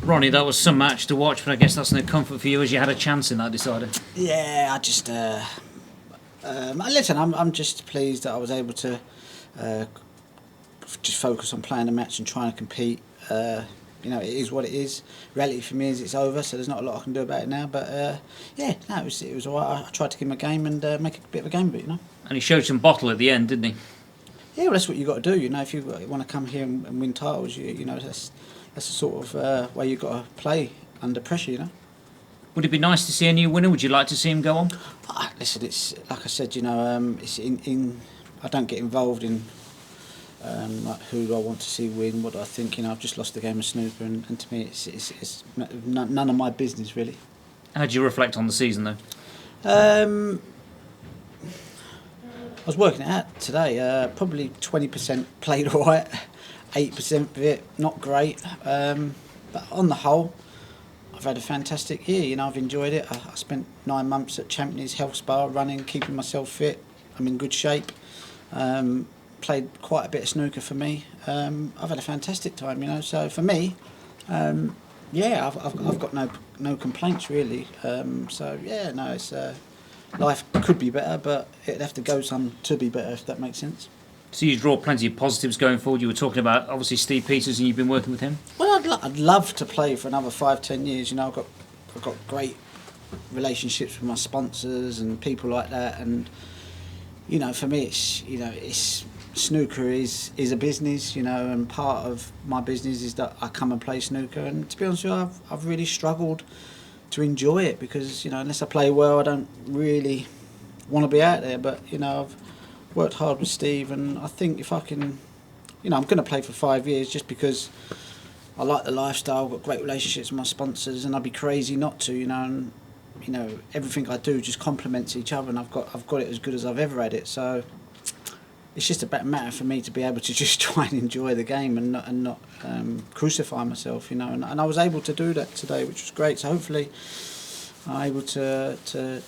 Ronnie, that was some match to watch, but I guess that's no comfort for you as you had a chance in that decider. Yeah, I just listen. I'm just pleased that I was able to just focus on playing the match and trying to compete. It is what it is. Reality for me is it's over, so there's not a lot I can do about it now. But it was alright. I tried to give him a game and make a bit of a game of it, And he showed some bottle at the end, didn't he? Yeah, well, that's what you got to do. If you want to come here and win titles, that's the sort of way you got to play under pressure. Would it be nice to see a new winner? Would you like to see him go on? Listen, it's like I said. It's in. I don't get involved in like who do I want to see win. What do I think? I've just lost the game of snooker, and to me, it's none of my business really. How do you reflect on the season though? I was working it out today. Probably 20% played all right, 8% of it not great. But on the whole, I've had a fantastic year. I've enjoyed it. I spent 9 months at Champneys Health Spa running, keeping myself fit. I'm in good shape. Played quite a bit of snooker for me. I've had a fantastic time. So for me, I've got no complaints really. It's. Life could be better, but it'd have to go some to be better, if that makes sense. So you draw plenty of positives going forward. You were talking about, obviously, Steve Peters, and you've been working with him? Well, I'd love to play for another 5-10 years. I've got great relationships with my sponsors and people like that. And, for me, it's snooker is a business, and part of my business is that I come and play snooker. And to be honest with you, I've really struggled to enjoy it because unless I play well, I don't really want to be out there. But I've worked hard with Steve, and I think if I can, I'm going to play for 5 years just because I like the lifestyle. I've got great relationships with my sponsors, and I'd be crazy not to. And everything I do just complements each other, and I've got it as good as I've ever had it. So it's just a better matter for me to be able to just try and enjoy the game and not crucify myself, And I was able to do that today, which was great. So hopefully I'm able to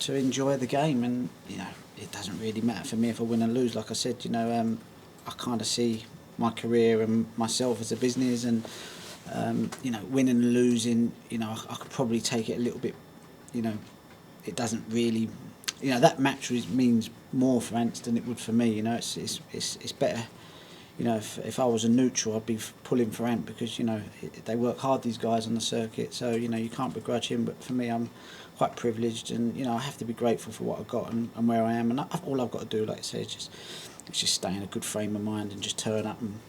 enjoy the game. And it doesn't really matter for me if I win or lose. Like I said, I kind of see my career and myself as a business, and winning and losing, I could probably take it a little bit. It doesn't really. That match means more for Ants than it would for me. It's better. If I was a neutral, I'd be pulling for Ant because they work hard, these guys on the circuit. So you can't begrudge him. But for me, I'm quite privileged, and I have to be grateful for what I've got and where I am. And all I've got to do, like I say, is just stay in a good frame of mind and just turn up and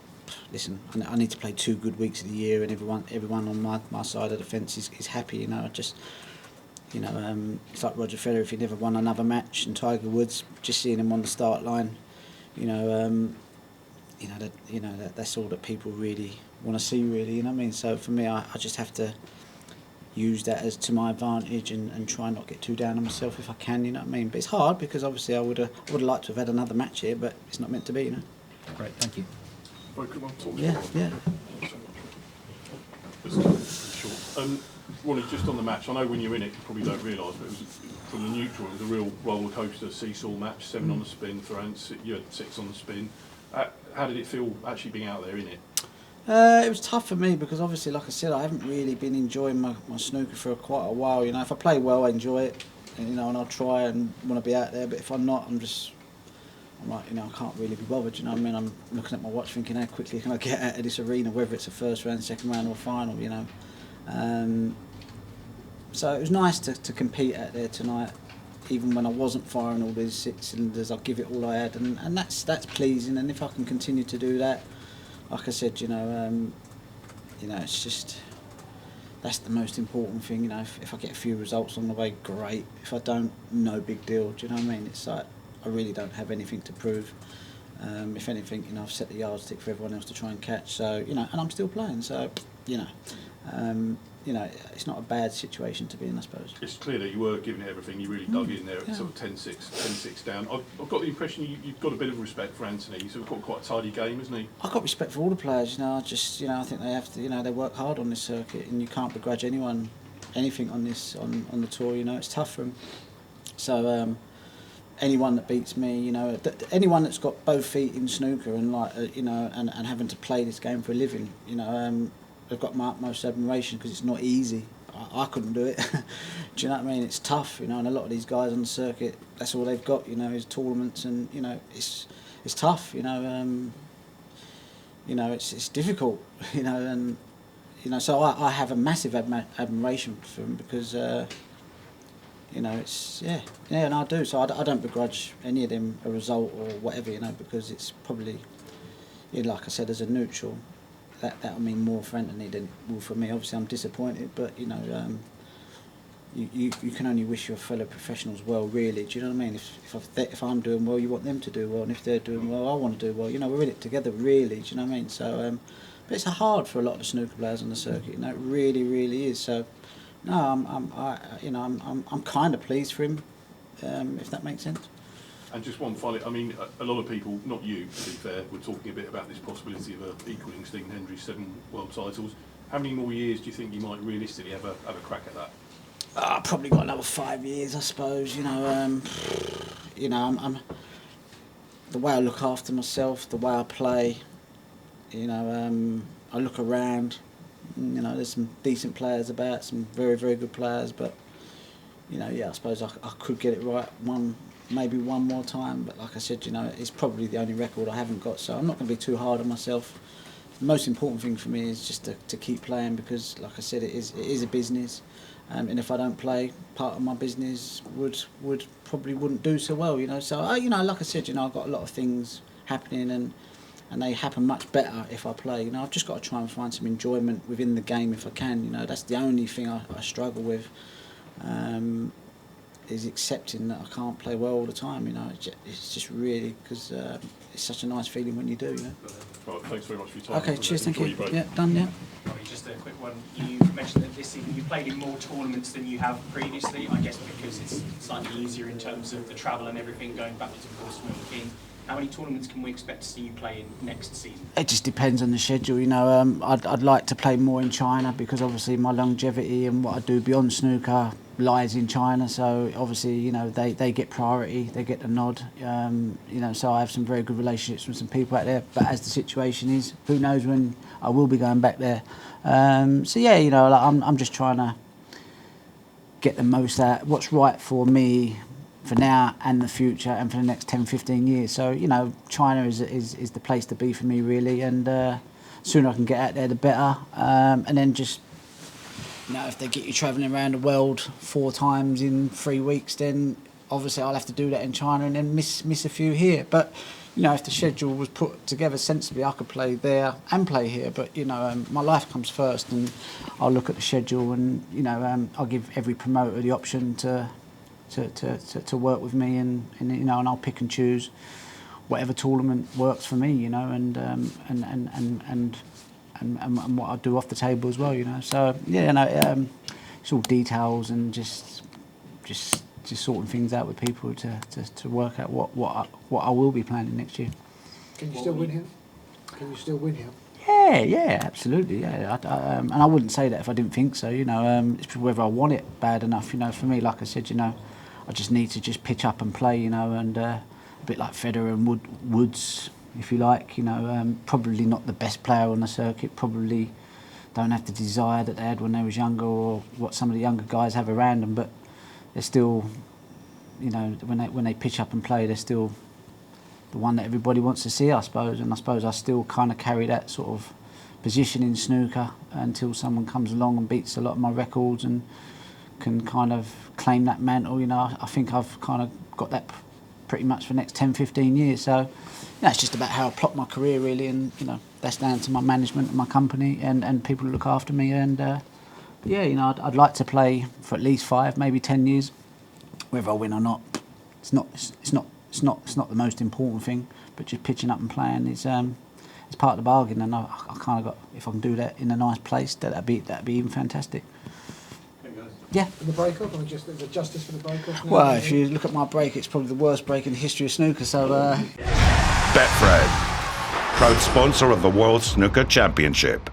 listen. I need to play 2 good weeks of the year, and everyone on my side of the fence is happy. It's like Roger Federer, if he never won another match, and Tiger Woods, just seeing him on the start line, that's all that people really want to see, really. So for me, I just have to use that as to my advantage and try not get too down on myself if I can, But it's hard because obviously I would have liked to have had another match here, but it's not meant to be, Great, thank you. Yeah. Ronnie, just on the match, I know when you're in it you probably don't realise, but from the neutral, it was a real roller coaster seesaw match. 7 on the spin for Ants, you had 6 on the spin. How did it feel actually being out there in it? It was tough for me because obviously, like I said, I haven't really been enjoying my snooker for quite a while. If I play well, I enjoy it, and I'll try and want to be out there. But if I'm not, I'm like, I can't really be bothered. I'm looking at my watch, thinking, how quickly can I get out of this arena, whether it's a first round, second round, or final. So it was nice to compete out there tonight, even when I wasn't firing all these 6 cylinders. I'll give it all I had, and that's pleasing. And if I can continue to do that, like I said, it's just that's the most important thing. If I get a few results on the way, great. If I don't, no big deal. Do you know what I mean? It's like I really don't have anything to prove. If anything, I've set the yardstick for everyone else to try and catch. So and I'm still playing. So it's not a bad situation to be in, I suppose. It's clear that you were giving it everything. You really dug in there at sort of 10-6 down. I've got the impression you've got a bit of respect for Anthony. He's got quite a tidy game, hasn't he? I've got respect for all the players. I think they have to. They work hard on this circuit, and you can't begrudge anyone anything on the tour. It's tough for them. So anyone that beats me, anyone that's got both feet in snooker and and having to play this game for a living, they've got my utmost admiration because it's not easy. I couldn't do it. Do you know what I mean? It's tough, you know, and a lot of these guys on the circuit, that's all they've got, you know, is tournaments, and you know, it's tough, you know. It's difficult, you know, and you know, so I have a massive admiration for them because, you know, it's and I do. So I don't begrudge any of them a result or whatever, you know, because it's probably, you know, like I said, as a neutral, that'll mean more for Anthony than will for me. Obviously, I'm disappointed, but you know, you can only wish your fellow professionals well, really. Do you know what I mean? If I'm doing well, you want them to do well, and if they're doing well, I want to do well. You know, we're in it together, really. Do you know what I mean? So, but it's hard for a lot of the snooker players on the circuit. You know, it really, really is. So, no, I'm kind of pleased for him, if that makes sense. And just one final, I mean, a lot of people, not you to be fair, were talking a bit about this possibility of equaling Stephen Hendry's 7 world titles. How many more years do you think you might realistically have a crack at that? I've probably got another 5 years, I suppose. You know, I'm the way I look after myself, the way I play. You know, I look around. You know, there's some decent players about, some very, very good players, but you know, I suppose I could get it right maybe one more time. But like I said, you know, it's probably the only record I haven't got, so I'm not going to be too hard on myself. The most important thing for me is just to keep playing because, like I said, it is a business. And if I don't play, part of my business wouldn't do so well, you know. So you know, like I said, you know, I've got a lot of things happening, and they happen much better if I play. You know, I've just got to try and find some enjoyment within the game if I can. You know, that's the only thing I struggle with, is accepting that I can't play well all the time. You know, it's just really because it's such a nice feeling when you do. You know. Well, thanks very much for your time. Okay, cheers, thank you. Break. Yeah, done. Yeah. Just a quick one. You mentioned that this season you played in more tournaments than you have previously, I guess because it's slightly easier in terms of the travel and everything going backwards and forwards from the King. How many tournaments can we expect to see you play in next season? It just depends on the schedule, you know. I'd like to play more in China because obviously my longevity and what I do beyond snooker lies in China. So obviously, you know, they get priority, they get the nod. You know, so I have some very good relationships with some people out there. But as the situation is, who knows when I will be going back there. So yeah, you know, like I'm just trying to get the most out what's right for me for now and the future and for the next 10-15 years. So, you know, China is the place to be for me, really, and sooner I can get out there, the better. And then just, you know, if they get you travelling around the world 4 times in 3 weeks, then obviously I'll have to do that in China and then miss a few here. But, you know, if the schedule was put together sensibly, I could play there and play here. But, you know, my life comes first, and I'll look at the schedule and, you know, I'll give every promoter the option to work with me, and you know, and I'll pick and choose whatever tournament works for me, you know, and what I do off the table as well, you know. So yeah, no, it's all details and just sorting things out with people to work out what I will be planning next year. Can you still win here? Can you still win here? Yeah, absolutely. Yeah, and I wouldn't say that if I didn't think so. You know, it's whether I want it bad enough. You know, for me, like I said, you know, I just need to just pitch up and play. You know, and a bit like Federer and Woods, if you like. You know, probably not the best player on the circuit. Probably don't have the desire that they had when they was younger, or what some of the younger guys have around them. But they're still, you know, when they pitch up and play, they're still the one that everybody wants to see, I suppose. And I suppose I still kind of carry that sort of position in snooker until someone comes along and beats a lot of my records and can kind of claim that mantle. You know, I think I've kind of got that pretty much for the next 10-15 years. So, you know, it's just about how I plot my career, really. And, you know, that's down to my management and my company and people who look after me. And, yeah, you know, I'd like to play for at least 5, maybe 10 years. Whether I win or not, it's not the most important thing, but just pitching up and playing is it's part of the bargain, and I kind of got, if I can do that in a nice place, that'd be even fantastic. Yeah. And the break-off, I mean, is there justice for the break-off now? Well, if you look at my break, it's probably the worst break in the history of snooker. So. Betfred, proud sponsor of the World Snooker Championship.